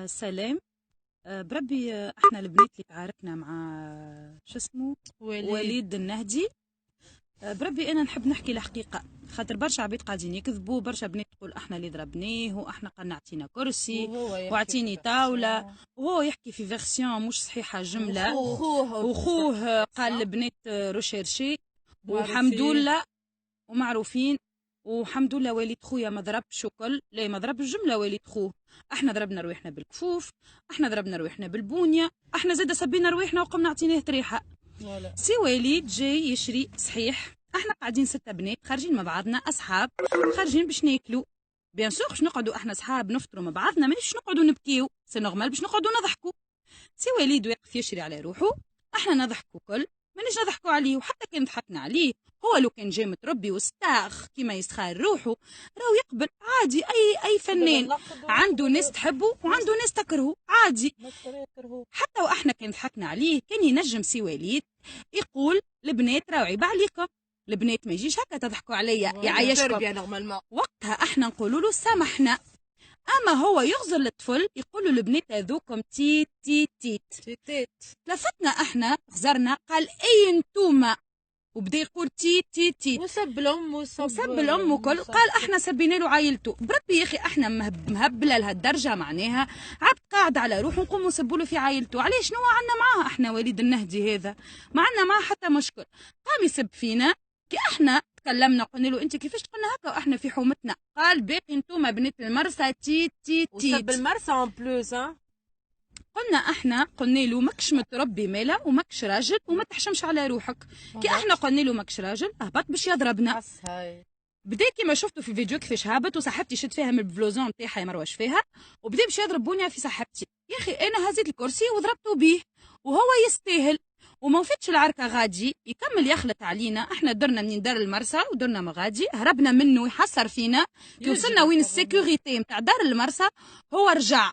سلام. بربي، احنا البنات اللي تعاركنا مع شو اسمه وليد النهدي. بربي انا نحب نحكي الحقيقه، خاطر برشا عباد قاعدين يكذبوا، برشا بنات تقول احنا اللي ضربناه واحنا قلنا اعطينا كرسي واعطيني طاوله، وهو يحكي في فيرسيون مش صحيحه جمله. وخوه قال البنات روشيرشي وحمد لله ومعروفين، وحمد لله والد خويا ما ضربش وكل، لا ما ضربش جمله والد خوه. احنا ضربنا رويحنا بالكفوف، احنا ضربنا رويحنا بالبونيه، احنا زاد سبينا رويحنا وقمنا عطيناه تريحه. سي وليد جاي يشري صحيح، احنا قاعدين 6 بنات خارجين مع بعضنا اصحاب، خارجين باش ناكلوا. بيان سور باش نقعدوا احنا اصحاب نفطروا مع بعضنا، مش نقعدوا نبكيو، سي نورمال باش نقعدوا نضحكوا. سي وليد واقف يشري على روحه، احنا نضحكوا كل، مانيش نضحكوا عليه، وحتى كان ضحكنا عليه هو لو كان جاي متربي وستاخ كيما يسخار روحه راهو يقبل عادي. اي فنان عنده ناس تحبه وعنده ناس تكرهه عادي. حتى واحنا كان ضحكنا عليه كان ينجم سي وليد يقول البنات راهو عيب عليكم، البنات ما يجيش هكا تضحكوا عليا يعيشكم. وقتها احنا نقولوا له سامحنا. اما هو يغزر الطفل يقول له البنات هذوكم تيت تيت تيت تيت. لفتنا احنا غزرنا قال اي انتوما، وبدا يقول تيت تيت تيت وسب الام وسب الام وكل. قال احنا سبينا له عائلته. بربي يا اخي احنا مهبله لهالدرجه، معناها عبد قاعد على روحه نقوموا نسبوا له في عائلته. علاش؟ شنو عندنا معاه احنا وليد النهدي هذا؟ ما عندنا معاه حتى مشكل. قام يسب فينا كي احنا تكلمنا قلنا له انت كيفاش تقولنا هكا واحنا في حومتنا؟ قال باقي انتوما بنات المرسى تيت تيت تيت وسب المرسى اون بلوس. قلنا احنا قلنا له ماكش متربي مالا وماكش راجل وما تحشمش على روحك. كي احنا قلنا له ماكش راجل اهبط باش يضربنا. بدا كيما شفتوا في الفيديو كيفاش هابط وصاحبتي شد فيها من البلوزون نتاعها يمروش فيها، وبدا باش يضرب بونيا في صاحبتي. يا اخي انا هزيت الكرسي وضربته بيه وهو يستاهل، وما وفتش العركه غادي يكمل يخلط علينا. احنا درنا منين دار المرسى ودرنا مغادي، هربنا منه يحسر فينا. كي وصلنا وين السيكوريتي نتاع دار المرسى هو رجع.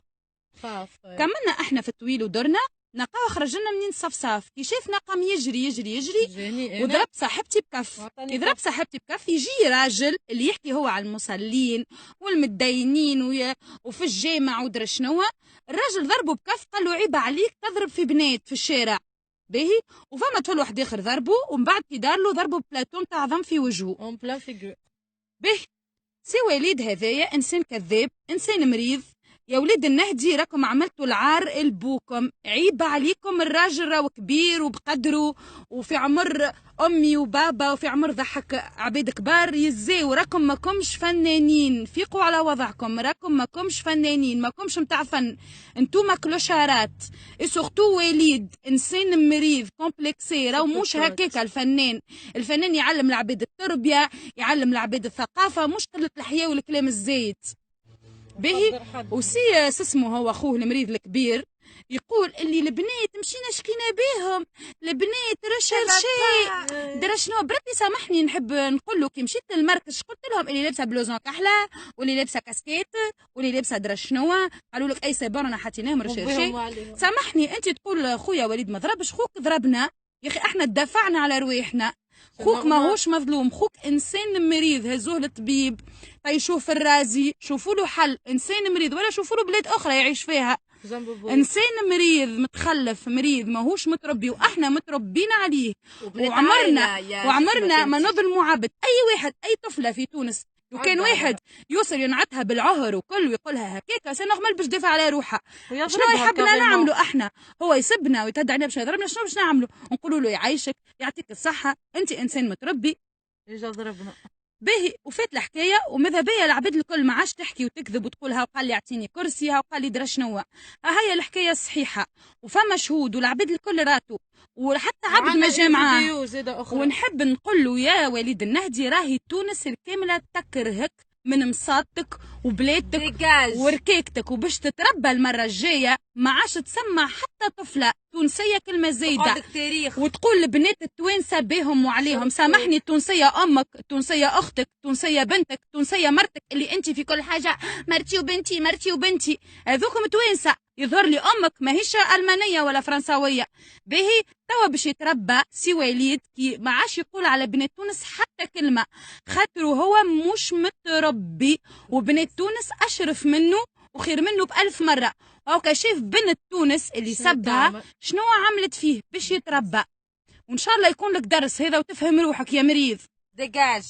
كملنا احنا في الطويل ودرنا نلقاو خرج لنا منين صفصاف. كي شافنا قام يجري يجري يجري وضرب صاحبتي بكف. يضرب صاحبتي بكف يجي راجل اللي يحكي هو على المصلين والمتدينين وفي الجامع ودرا شنو. الراجل ضربه بكف قال له عيب عليك تضرب في بنات في الشارع. باهي وفما طفل واحد اخر ضربه، ومن بعد كي دار له ضربه بلاتون تاع ضم في وجهه اون بلا فيغور. باهي سي وليد هذايا انسان كذاب، انسان مريض. يا وليد النهدي راكم عملتوا العار لبوكم، عيب عليكم. الراجل راهو كبير وبقدره وفي عمر امي وبابا وفي عمر ضحك عبيد كبار يزاو. راكم ماكمش فنانين، فيقوا على وضعكم. راكم ماكمش فنانين، ماكمش متاع فن، انتوما كلوشارات. سورتو وليد انسان مريض كومبلكسي، راهو مش هكاك الفنان. الفنان يعلم العباد التربيه، يعلم العباد الثقافه، مش قله الحياه والكلام الزايد. باهي وسي اسمه هو اخوه المريض الكبير يقول اللي البنات مشينا شكينا بيهم، البنات رشرشي درا شنو. بربي سامحني نحب نقول له كي مشيت للمركز قلت لهم اللي لابسه بلوزون كحله واللي لابسه كاسكيت واللي لابسه درا شنو، قالوا لك اي سيبور انا حطيناهم رشرشي. سامحني انت تقول خويا وليد ما ضربش، خوك ضربنا يا اخي، احنا دافعنا على رواحنا. خوك ماهوش مظلوم، خوك انسان مريض هزوه للطبيب يشوف الرازي، شوفوا له حل. انسان مريض ولا شوفوا له بلاد اخرى يعيش فيها. انسان مريض متخلف مريض ماهوش متربي، واحنا متربيين عليه وعمرنا ما نظلموا عبد. اي واحد اي طفله في تونس وكان واحد يوصل ينعتها بالعهر وكل ويقولها هكاكا سي نورمال باش تدافع على روحها. شنو يحبنا نعملوا احنا؟ هو يسبنا ويتهدى علينا باش يضربنا، شنو باش نعملوا؟ نقولوا له يعيشك يعطيك الصحه انت انسان متربي. اجا ضربنا باهي وفات الحكايه. وماذا بيا العباد الكل ما عادش تحكي وتكذب وتقول ها وقال لي اعطيني كرسي ها وقال لي درا شنو. ها هي الحكايه الصحيحه وفما شهود والعباد الكل راتو وحتى عبد ما جا معاه. ونحب نقول له يا وليد النهدي راهي تونس الكامله تكرهك من مصادتك وبلادك وركيكتك، وباش تتربى المره الجايه ما عادش تسمع حتى طفله تونسيه كلمه زايده وتقول البنات التوانسه بهم وعليهم. سامحني، التونسيه امك، التونسيه اختك، التونسيه بنتك، التونسيه مرتك اللي انت في كل حاجه مرتي وبنتي مرتي وبنتي. هذوكم توانسه. يظهر لي امك ماهيش المانيه ولا فرنساويه. باهي توا باش يتربى سي وليد كي ما عادش يقول على بنات تونس حتى كلمه، خاطر هو مش متربي وبنات تونس اشرف منه وخير منه ب1000 مرة. هاكا شاف بنت تونس اللي سبها شنو عملت فيه باش يتربى. وإن شاء الله يكون لك درس هذا وتفهم روحك يا مريض. ديجاج.